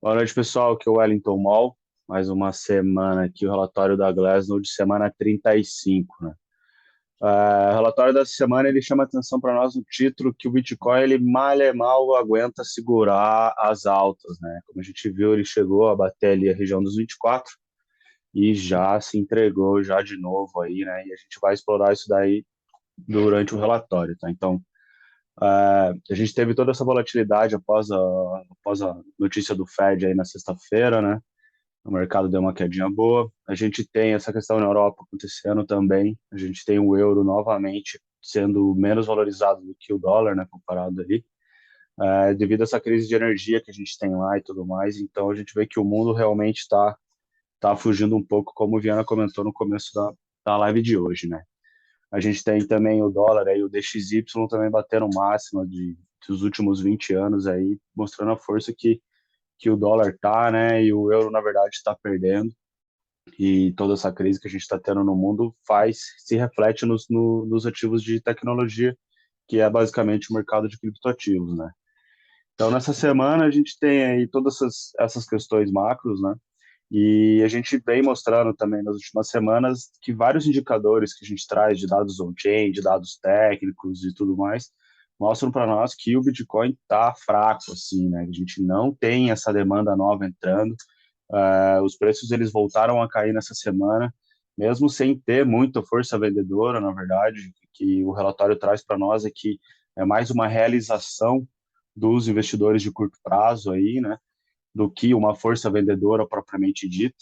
Boa noite, pessoal. Aqui é o Wellington Mall. Mais uma semana aqui, o relatório da Glassnode de semana 35, né? O relatório dessa semana ele chama atenção para nós no título que o Bitcoin ele mal é mal aguenta segurar as altas, né? Como a gente viu, ele chegou a bater ali a região dos 24 e já se entregou já de novo aí, né? E a gente vai explorar isso daí durante o relatório, tá? Então, a gente teve toda essa volatilidade após a notícia do Fed aí na sexta-feira, né? O mercado deu uma quedinha boa. A gente tem essa questão na Europa acontecendo também. A gente tem o euro novamente sendo menos valorizado do que o dólar, né, comparado ali, devido a essa crise de energia que a gente tem lá e tudo mais. Então a gente vê que o mundo realmente está fugindo um pouco, como o Viana comentou no começo da live de hoje, né? A gente tem também o dólar aí, o DXY também batendo máxima dos últimos 20 anos aí, mostrando a força que o dólar tá, né? E o euro, na verdade, está perdendo. E toda essa crise que a gente está tendo no mundo se reflete nos ativos de tecnologia, que é basicamente o mercado de criptoativos, né? Então, nessa semana, a gente tem aí todas essas questões macros, né? E a gente vem mostrando também nas últimas semanas que vários indicadores que a gente traz de dados on-chain, de dados técnicos e tudo mais, mostram para nós que o Bitcoin está fraco, assim, né? A gente não tem essa demanda nova entrando. Os preços eles voltaram a cair nessa semana, mesmo sem ter muita força vendedora, na verdade, que o relatório traz para nós é que é mais uma realização dos investidores de curto prazo aí, né? Do que uma força vendedora propriamente dita.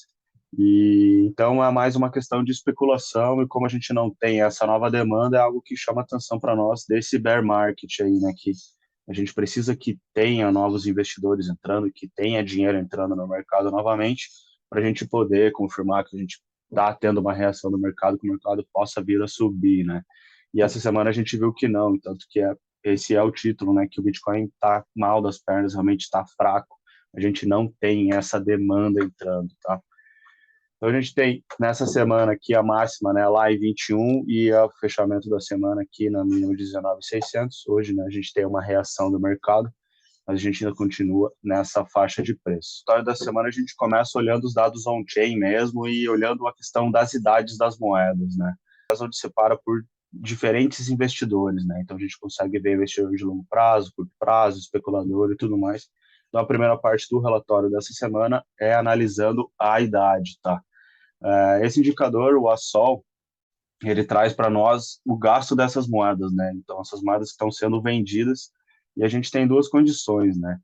E então é mais uma questão de especulação e como a gente não tem essa nova demanda, é algo que chama atenção para nós desse bear market aí, né, que a gente precisa que tenha novos investidores entrando, que tenha dinheiro entrando no mercado novamente, para a gente poder confirmar que a gente está tendo uma reação do mercado, que o mercado possa vir a subir, né? E essa semana a gente viu que não, tanto que esse é o título, né, que o Bitcoin está mal das pernas, realmente está fraco, a gente não tem essa demanda entrando, tá? Então a gente tem nessa semana aqui a máxima, né, lá em 21 e o fechamento da semana aqui na mínima de 19.600. Hoje, né, a gente tem uma reação do mercado, mas a gente ainda continua nessa faixa de preço. Na história da semana a gente começa olhando os dados on-chain mesmo e olhando a questão das idades das moedas, né? Onde separa por diferentes investidores, né? Então a gente consegue ver investidor de longo prazo, curto prazo, especulador e tudo mais. Então a primeira parte do relatório dessa semana é analisando a idade, tá? Esse indicador, o ASOL, ele traz para nós o gasto dessas moedas, né? Então, essas moedas estão sendo vendidas e a gente tem duas condições, né?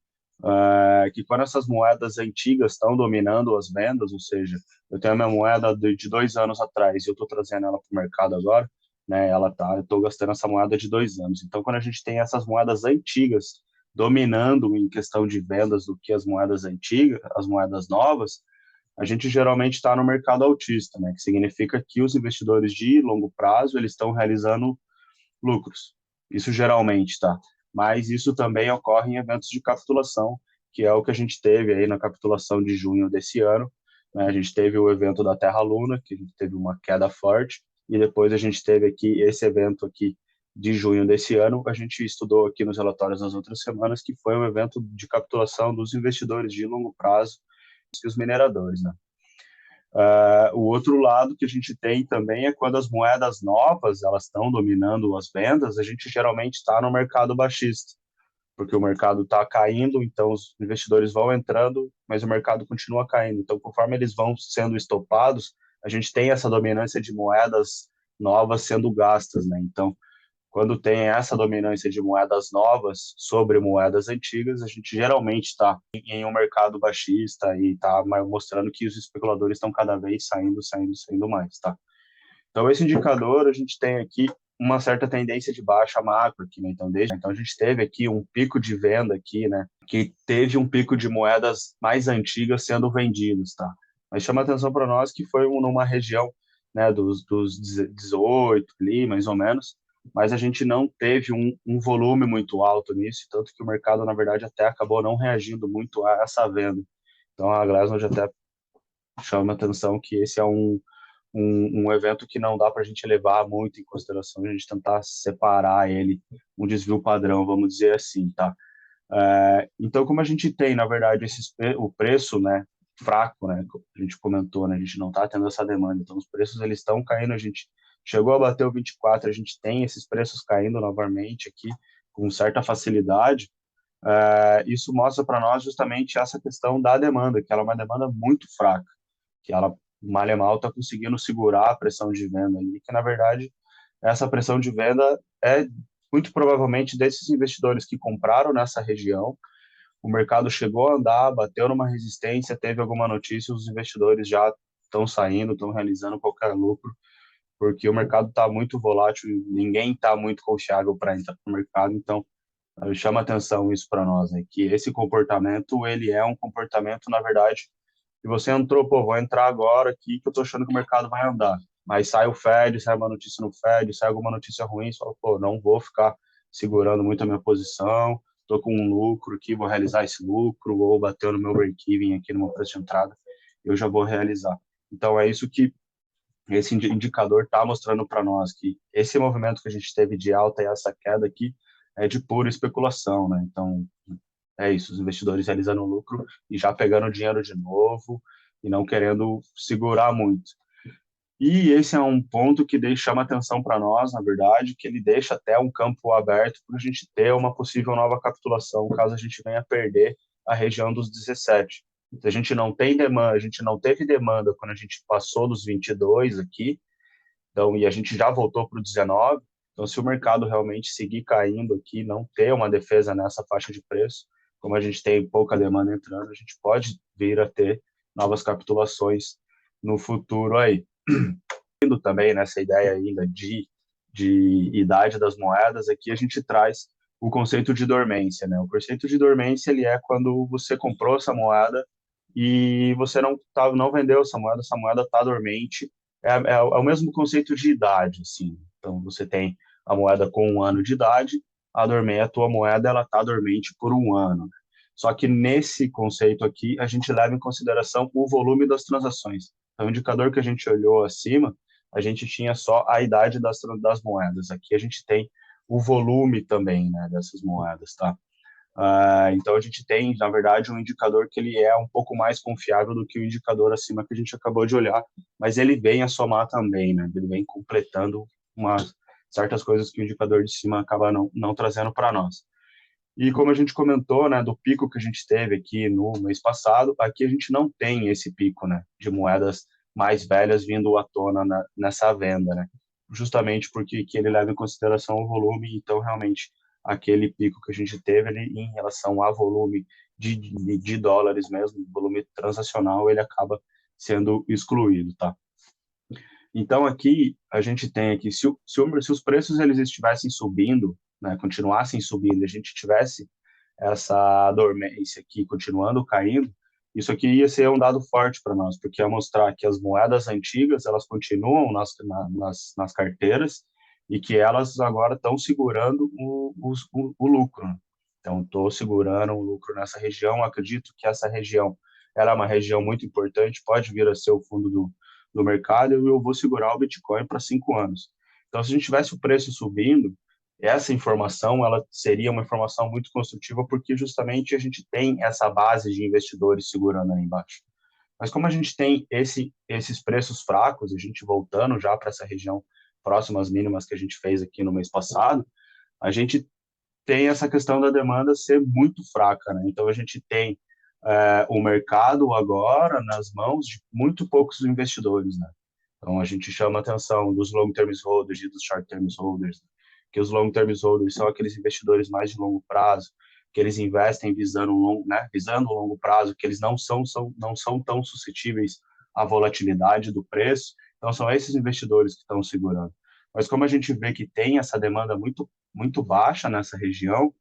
Que quando essas moedas antigas estão dominando as vendas, ou seja, eu tenho a minha moeda de 2 anos atrás e eu estou trazendo ela para o mercado agora, né? Eu estou gastando essa moeda de 2 anos. Então, quando a gente tem essas moedas antigas dominando em questão de vendas do que as moedas antigas, as moedas novas, a gente geralmente está no mercado altista, né? Que significa que os investidores de longo prazo eles estão realizando lucros. Isso geralmente, tá? Mas isso também ocorre em eventos de capitulação, que é o que a gente teve aí na capitulação de junho desse ano, né? A gente teve o evento da Terra Luna, que a gente teve uma queda forte, e depois a gente teve aqui esse evento aqui de junho desse ano, a gente estudou aqui nos relatórios das outras semanas, que foi um evento de capitulação dos investidores de longo prazo e os mineradores, né? O outro lado que a gente tem também é quando as moedas novas elas estão dominando as vendas, a gente geralmente está no mercado baixista, porque o mercado está caindo, então os investidores vão entrando, mas o mercado continua caindo. Então, conforme eles vão sendo estopados, a gente tem essa dominância de moedas novas sendo gastas, né? Então, quando tem essa dominância de moedas novas sobre moedas antigas, a gente geralmente está em um mercado baixista e está mostrando que os especuladores estão cada vez saindo mais, tá? Então, esse indicador, a gente tem aqui uma certa tendência de baixa macro aqui, né? Então a gente teve aqui um pico de venda aqui, né? Que teve um pico de moedas mais antigas sendo vendidas, tá? Mas chama atenção para nós que foi numa região, né, dos 18 ali, mais ou menos, mas a gente não teve um volume muito alto nisso, tanto que o mercado, na verdade, até acabou não reagindo muito a essa venda. Então a Glassnode até chama atenção que esse é um evento que não dá para a gente levar muito em consideração, a gente tentar separar ele, um desvio padrão, vamos dizer assim, tá? Então, como a gente tem, na verdade, o preço, né, fraco, né, que a gente comentou, né, a gente não está tendo essa demanda, então os preços eles estão caindo, a gente chegou a bater o 24, a gente tem esses preços caindo novamente aqui com certa facilidade. Isso mostra para nós justamente essa questão da demanda, que ela é uma demanda muito fraca, que ela mal e mal está conseguindo segurar a pressão de venda ali, que na verdade essa pressão de venda é muito provavelmente desses investidores que compraram nessa região. O mercado chegou a andar, bateu numa resistência, teve alguma notícia, os investidores já estão saindo, estão realizando qualquer lucro, porque o mercado está muito volátil, ninguém está muito confiável para entrar no mercado, então chama atenção isso para nós, né? Que esse comportamento, ele é um comportamento, na verdade, que você entrou, pô, vou entrar agora aqui que eu tô achando que o mercado vai andar. Mas sai o Fed, sai uma notícia no Fed, sai alguma notícia ruim, você fala, pô, não vou ficar segurando muito a minha posição, tô com um lucro aqui, vou realizar esse lucro, ou bater no meu break-even aqui no meu preço de entrada, eu já vou realizar. Então é isso que esse indicador está mostrando para nós, que esse movimento que a gente teve de alta e essa queda aqui é de pura especulação, né? Então, é isso, os investidores realizando lucro e já pegando dinheiro de novo e não querendo segurar muito. E esse é um ponto que chama atenção para nós, na verdade, que ele deixa até um campo aberto para a gente ter uma possível nova capitulação, caso a gente venha a perder a região dos 17. Se a gente não tem demanda, a gente não teve demanda quando a gente passou dos 22 aqui, então, e a gente já voltou para o 19. Então, se o mercado realmente seguir caindo aqui, não ter uma defesa nessa faixa de preço, como a gente tem pouca demanda entrando, a gente pode vir a ter novas capitulações no futuro aí. Indo também nessa ideia ainda de idade das moedas, aqui a gente traz o conceito de dormência, né? O conceito de dormência, ele é quando você comprou essa moeda e você não vendeu essa moeda está dormente. É o mesmo conceito de idade, assim. Então, você tem a moeda com 1 ano de idade, a tua moeda ela está dormente por 1 ano, né? Só que nesse conceito aqui, a gente leva em consideração o volume das transações. Então, o indicador que a gente olhou acima, a gente tinha só a idade das moedas. Aqui a gente tem o volume também, né, dessas moedas, tá? Então a gente tem, na verdade, um indicador que ele é um pouco mais confiável do que o indicador acima que a gente acabou de olhar, mas ele vem a somar também, né? Ele vem completando certas coisas que o indicador de cima acaba não trazendo para nós. E como a gente comentou, né, do pico que a gente teve aqui no mês passado, aqui a gente não tem esse pico, né, de moedas mais velhas vindo à tona nessa venda, né? Justamente porque que ele leva em consideração o volume, então realmente aquele pico que a gente teve ali em relação a volume de dólares mesmo, volume transacional, ele acaba sendo excluído, tá? Então aqui a gente tem aqui, se os preços eles estivessem subindo, né, continuassem subindo, a gente tivesse essa dormência aqui continuando caindo, isso aqui ia ser um dado forte para nós, porque ia mostrar que as moedas antigas elas continuam nas carteiras e que elas agora estão segurando o lucro. Então, estou segurando o lucro nessa região. Acredito que essa região era uma região muito importante, pode vir a ser o fundo do mercado e eu vou segurar o Bitcoin para 5 anos. Então, se a gente tivesse o preço subindo, essa informação ela seria uma informação muito construtiva porque justamente a gente tem essa base de investidores segurando aí embaixo. Mas como a gente tem esses preços fracos, a gente voltando já para essa região próxima às mínimas que a gente fez aqui no mês passado, a gente tem essa questão da demanda ser muito fraca, né? Então a gente tem o mercado agora nas mãos de muito poucos investidores, né? Então a gente chama a atenção dos long term holders e dos short term holders, que os long term holders são aqueles investidores mais de longo prazo, que eles investem visando o longo prazo, que eles não são tão suscetíveis à volatilidade do preço. Então são esses investidores que estão segurando. Mas como a gente vê que tem essa demanda muito baixa nessa região,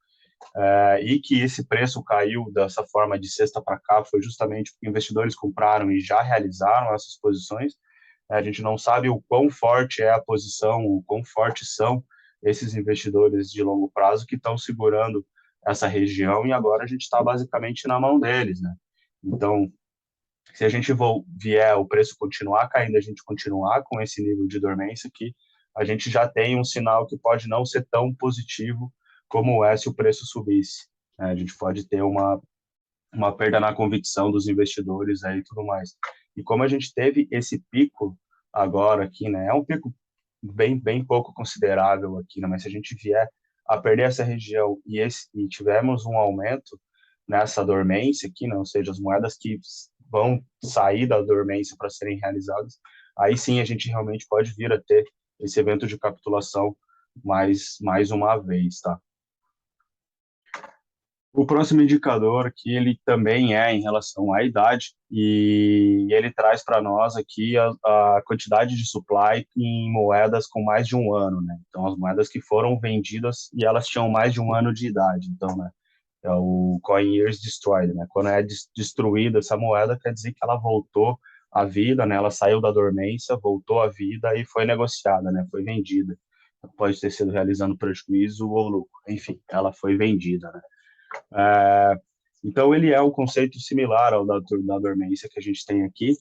e que esse preço caiu dessa forma de sexta para cá, foi justamente porque investidores compraram e já realizaram essas posições. A gente não sabe o quão forte é a posição, o quão fortes são esses investidores de longo prazo que estão segurando essa região e agora a gente está basicamente na mão deles, né? Então, se a gente vier o preço continuar caindo, a gente continuar com esse nível de dormência aqui, a gente já tem um sinal que pode não ser tão positivo como é se o preço subisse. né? A gente pode ter uma perda na convicção dos investidores aí e tudo mais. E como a gente teve esse pico agora aqui, né? É um pico bem pouco considerável aqui, né? Mas se a gente vier a perder essa região e tivermos um aumento nessa dormência aqui, né? Ou seja, as moedas que vão sair da dormência para serem realizadas, aí sim a gente realmente pode vir a ter esse evento de capitulação mais uma vez, tá? O próximo indicador aqui, ele também é em relação à idade e ele traz para nós aqui a quantidade de supply em moedas com mais de um ano, né? Então, as moedas que foram vendidas e elas tinham mais de um ano de idade, então, né? É o Coin Years Destroyed, né? Quando é destruída essa moeda, quer dizer que ela voltou à vida, né? Ela saiu da dormência, voltou à vida e foi negociada, né? Foi vendida. Pode ter sido realizando prejuízo ou lucro. Enfim, ela foi vendida, né? É, então, ele é um conceito similar ao da dormência que a gente tem aqui,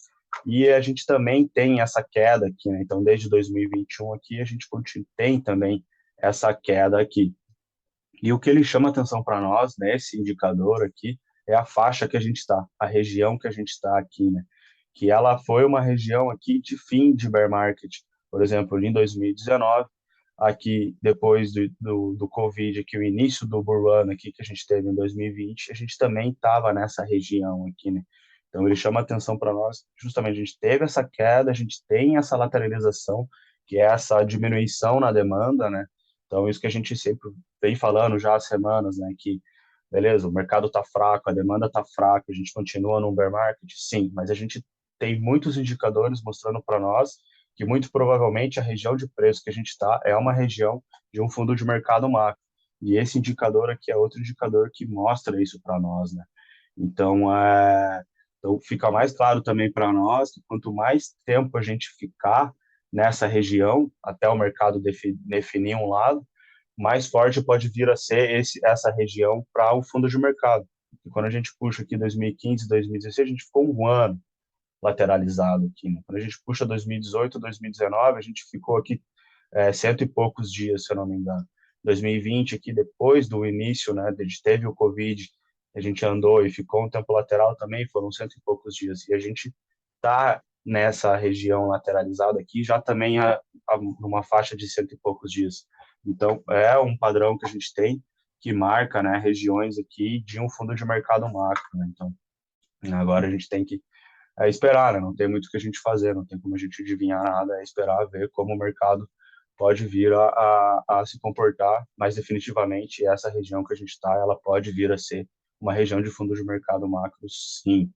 e a gente também tem essa queda aqui, né? Então, desde 2021 aqui, a gente tem também essa queda aqui. E o que ele chama atenção para nós, nesse indicador aqui, é a faixa que a gente está, a região que a gente está aqui, né? Que ela foi uma região aqui de fim de bear market. Por exemplo, em 2019, aqui depois do Covid, aqui o início do bull run aqui que a gente teve em 2020, a gente também estava nessa região aqui, né? Então ele chama atenção para nós, justamente a gente teve essa queda, a gente tem essa lateralização, que é essa diminuição na demanda, né? Então isso que a gente sempre vem falando já há semanas, né, que beleza, o mercado está fraco, a demanda está fraca, a gente continua num bear market, sim, mas a gente tem muitos indicadores mostrando para nós que muito provavelmente a região de preço que a gente está é uma região de um fundo de mercado macro. E esse indicador aqui é outro indicador que mostra isso para nós, né? Então, então fica mais claro também para nós que quanto mais tempo a gente ficar nessa região, até o mercado definir um lado, mais forte pode vir a ser essa região para o fundo de mercado. E quando a gente puxa aqui 2015, 2016, a gente ficou um ano lateralizado aqui, né? Quando a gente puxa 2018, 2019, a gente ficou aqui cento e poucos dias, se eu não me engano. 2020 aqui, depois do início, né, a gente teve o Covid, a gente andou e ficou um tempo lateral também, foram cento e poucos dias. E a gente está nessa região lateralizada aqui já também numa faixa de cento e poucos dias. Então, é um padrão que a gente tem que marca, né, regiões aqui de um fundo de mercado macro, né? Então, agora a gente tem que esperar, né? Não tem muito o que a gente fazer, não tem como a gente adivinhar nada, é esperar ver como o mercado pode vir a se comportar, mas definitivamente essa região que a gente está, ela pode vir a ser uma região de fundo de mercado macro, sim.